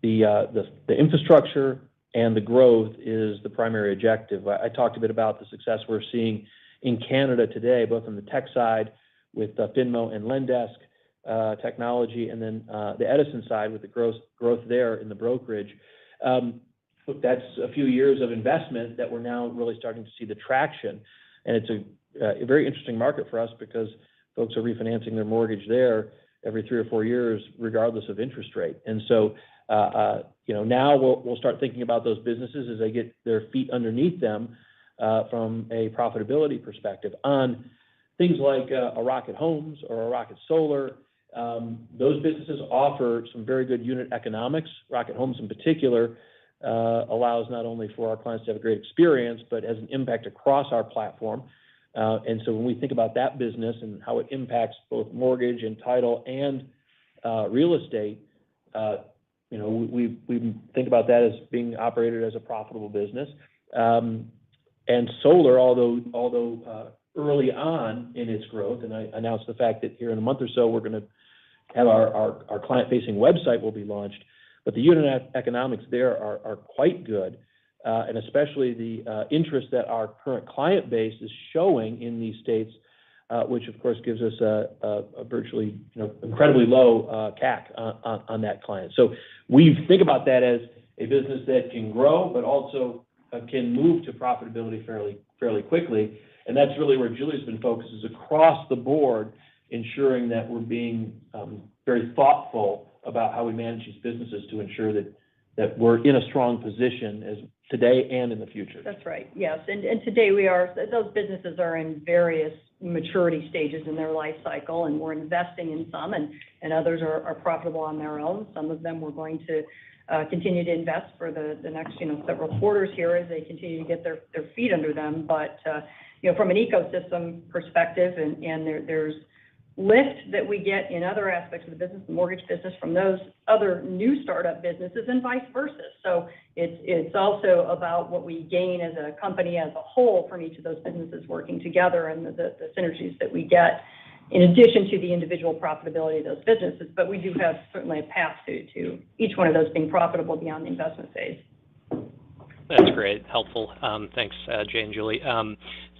the infrastructure and the growth is the primary objective. I talked a bit about the success we're seeing in Canada today, both on the tech side with Finmo and Lendesk technology, and then the Edison side with the growth there in the brokerage. That's a few years of investment that we're now really starting to see the traction. And it's a very interesting market for us because folks are refinancing their mortgage there every 3 or 4 years, regardless of interest rate. And so, now we'll start thinking about those businesses as they get their feet underneath them from a profitability perspective. On things like a Rocket Homes or a Rocket Solar, those businesses offer some very good unit economics. Rocket Homes in particular allows not only for our clients to have a great experience, but has an impact across our platform. And so when we think about that business and how it impacts both mortgage and title and real estate, we think about that as being operated as a profitable business. And solar, although early on in its growth, and I announced the fact that here in a month or so we're going to have our client-facing website will be launched, but the unit economics there are quite good, and especially the interest that our current client base is showing in these states, which of course gives us a virtually incredibly low CAC on that client. So we think about that as a business that can grow, but also can move to profitability fairly quickly. And that's really where Julie's been focused, is across the board, ensuring that we're being very thoughtful about how we manage these businesses to ensure that we're in a strong position as today and in the future. That's right. Yes, and today those businesses are in various maturity stages in their life cycle, and we're investing in some, and others are profitable on their own. Some of them we're going to continue to invest for the next several quarters here as they continue to get their feet under them. But from an ecosystem perspective, and there's lift that we get in other aspects of the business, the mortgage business, from those other new startup businesses and vice versa. So it's also about what we gain as a company as a whole from each of those businesses working together and the synergies that we get in addition to the individual profitability of those businesses. But we do have certainly a path to each one of those being profitable beyond the investment phase. That's great. Helpful. Thanks, Jay and Julie.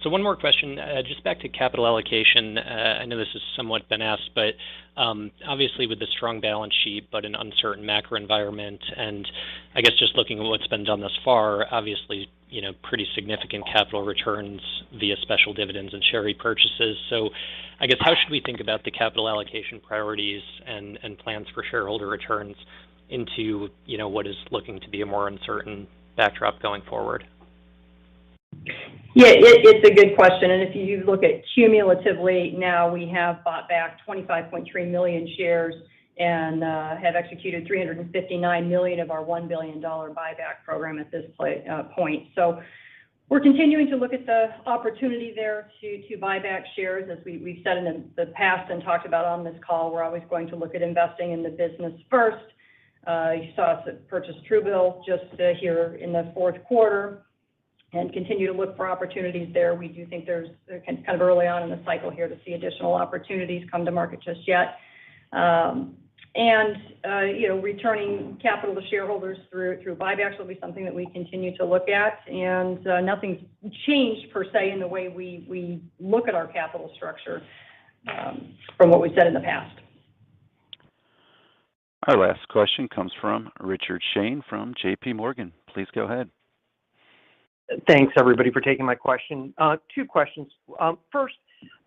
So one more question, just back to capital allocation. I know this has somewhat been asked, but obviously with the strong balance sheet, but an uncertain macro environment, and I guess just looking at what's been done thus far, obviously, pretty significant capital returns via special dividends and share repurchases. So I guess how should we think about the capital allocation priorities and plans for shareholder returns into, what is looking to be a more uncertain backdrop going forward? Yeah, it's a good question. And if you look at cumulatively now, we have bought back 25.3 million shares and have executed 359 million of our $1 billion buyback program at this point. So We're continuing to look at the opportunity there to buy back shares. As we've said in the past and talked about on this call, we're always going to look at investing in the business first. You saw us purchase Truebill just here in the fourth quarter and continue to look for opportunities there. We do think they're kind of early on in the cycle here to see additional opportunities come to market just yet. Returning capital to shareholders through buybacks will be something that we continue to look at, and nothing's changed per se in the way we look at our capital structure from what we said in the past. Our last question comes from Richard Shane from J.P. Morgan. Please go ahead. Thanks, everybody, for taking my question. Two questions. First,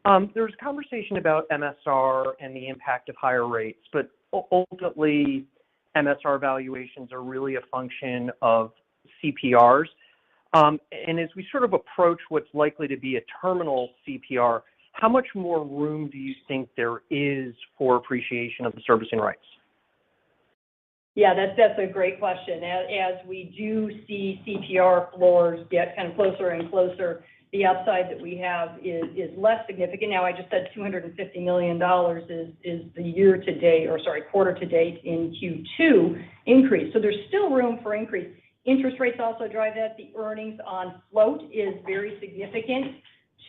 there was a conversation about MSR and the impact of higher rates, but ultimately, MSR valuations are really a function of CPRs. And as we sort of approach what's likely to be a terminal CPR, how much more room do you think there is for appreciation of the servicing rights? Yeah, that's a great question. As we do see CPR floors get kind of closer and closer, the upside that we have is less significant. Now, I just said $250 million is the quarter to date in Q2 increase. So there's still room for increase. Interest rates also drive that. The earnings on float is very significant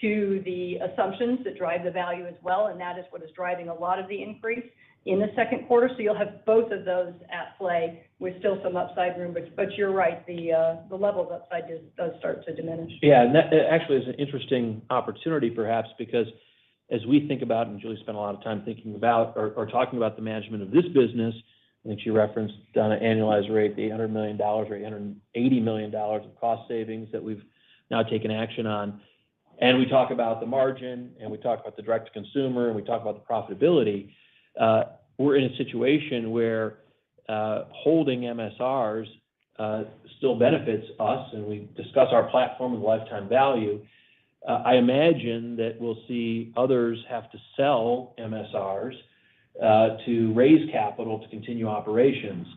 to the assumptions that drive the value as well, and that is what is driving a lot of the increase in the second quarter. So you'll have both of those at play with still some upside room, but you're right, the level of upside does start to diminish. Yeah, and that actually is an interesting opportunity perhaps, because as we think about, and Julie spent a lot of time thinking about or talking about the management of this business, I think she referenced on an annualized rate, the $800 million or $880 million of cost savings that we've now taken action on. And we talk about the margin, and we talk about the direct to consumer, and we talk about the profitability. We're in a situation where holding MSRs still benefits us, and we discuss our platform and lifetime value. I imagine that we'll see others have to sell MSRs to raise capital to continue operations,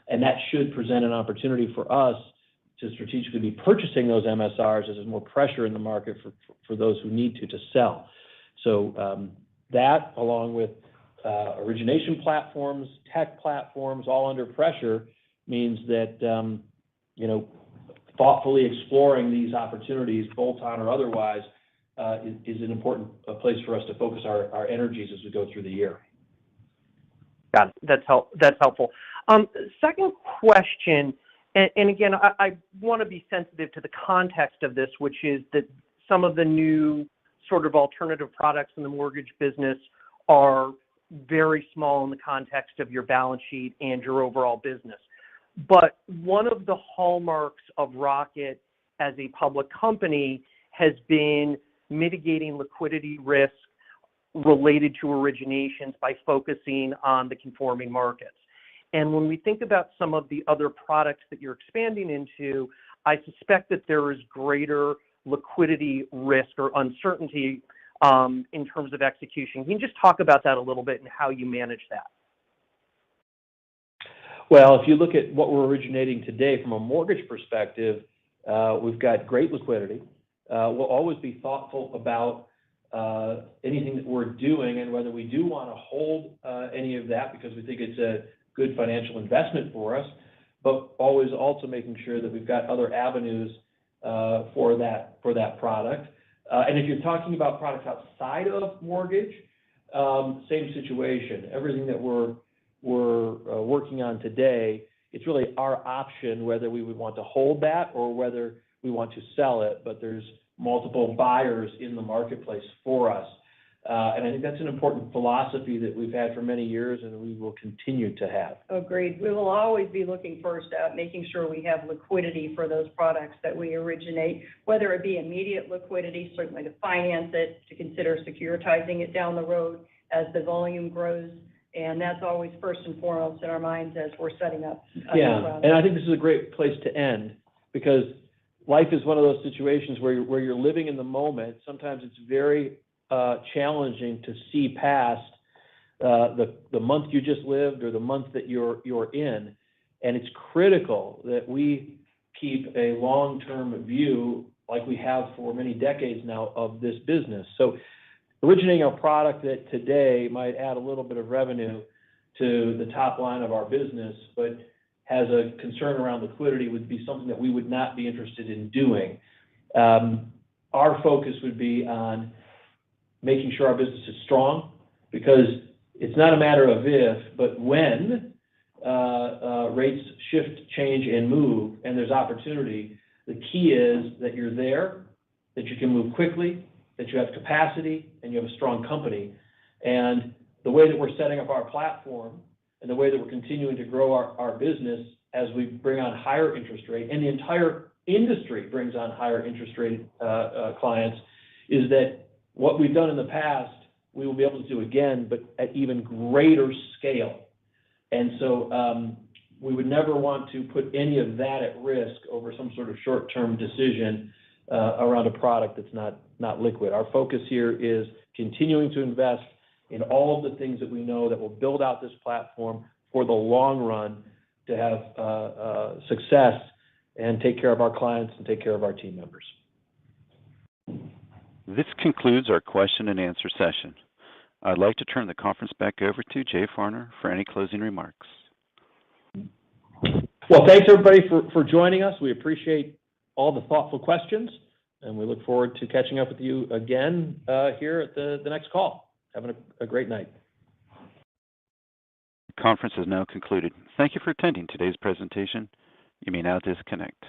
and that should present an opportunity for us to strategically be purchasing those MSRs as there's more pressure in the market for those who need to sell. So that, along with origination platforms, tech platforms, all under pressure, means that thoughtfully exploring these opportunities, bolt-on or otherwise, is an important place for us to focus our energies as we go through the year. Got it. That's helpful. Second question, and again, I want to be sensitive to the context of this, which is that some of the new sort of alternative products in the mortgage business are very small in the context of your balance sheet and your overall business. But one of the hallmarks of Rocket as a public company has been mitigating liquidity risk related to originations by focusing on the conforming markets. And when we think about some of the other products that you're expanding into, I suspect that there is greater liquidity risk or uncertainty in terms of execution. Can you just talk about that a little bit and how you manage that? Well, if you look at what we're originating today from a mortgage perspective, we've got great liquidity. We'll always be thoughtful about anything that we're doing and whether we do want to hold any of that because we think it's a good financial investment for us, but always also making sure that we've got other avenues for that product. And if you're talking about products outside of mortgage, same situation. Everything that we're working on today, it's really our option whether we would want to hold that or whether we want to sell it, but there's multiple buyers in the marketplace for us. And I think that's an important philosophy that we've had for many years and we will continue to have. Agreed. We will always be looking first at making sure we have liquidity for those products that we originate, whether it be immediate liquidity, certainly to finance it, to consider securitizing it down the road as the volume grows. And that's always first and foremost in our minds as we're setting up. And I think this is a great place to end because life is one of those situations where you're living in the moment. Sometimes it's very challenging to see past the month you just lived or the month that you're in, and it's critical that we keep a long-term view like we have for many decades now of this business. So originating a product that today might add a little bit of revenue to the top line of our business, but has a concern around liquidity would be something that we would not be interested in doing. Our focus would be on making sure our business is strong, because it's not a matter of if, but when rates shift, change, and move, and there's opportunity, the key is that you're there, that you can move quickly, that you have capacity, and you have a strong company. And the way that we're setting up our platform and the way that we're continuing to grow our business as we bring on higher interest rate, and the entire industry brings on higher interest rate clients, is that what we've done in the past, we will be able to do again, but at even greater scale. And so we would never want to put any of that at risk over some sort of short-term decision around a product that's not liquid. Our focus here is continuing to invest in all of the things that we know that will build out this platform for the long run to have success and take care of our clients and take care of our team members. This concludes our question and answer session. I'd like to turn the conference back over to Jay Farner for any closing remarks. Well, thanks everybody for joining us. We appreciate all the thoughtful questions, and we look forward to catching up with you again here at the next call. Having a great night. The conference is now concluded. Thank you for attending today's presentation. You may now disconnect.